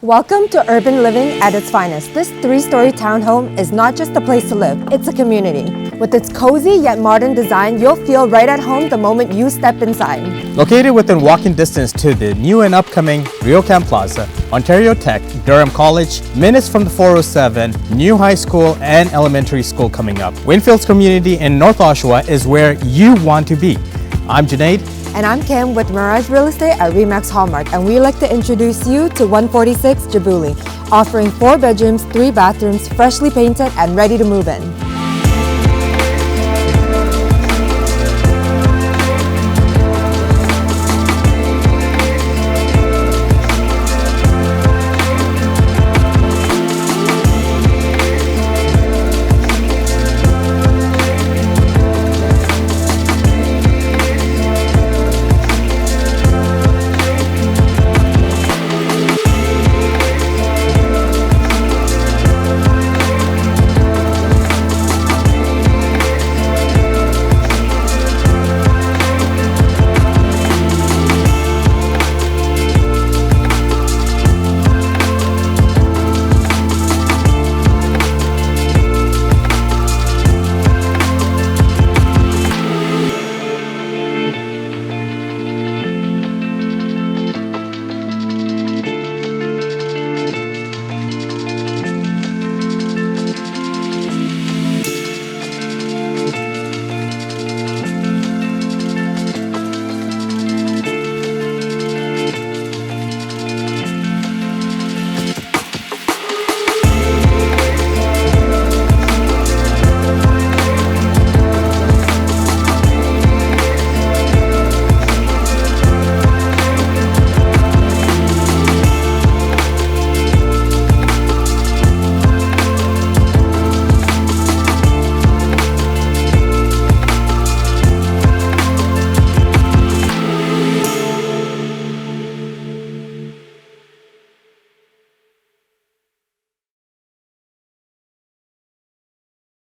Welcome to urban living at its finest. This 3-story townhome is not just a place to live, it's a community. With its cozy yet modern design, you'll feel right at home the moment you step inside. Located within walking distance to the new and upcoming Riocan Plaza, Ontario Tech, Durham College, minutes from the 407, new high school and elementary school coming up. Windfields community in North Oshawa is where you want to be. I'm Junaid. And I'm Kim with Mirage Real Estate at Remax Hallmark, and we'd like to introduce you to 146 Giboulee, offering 4 bedrooms, 3 bathrooms, freshly painted and ready to move in.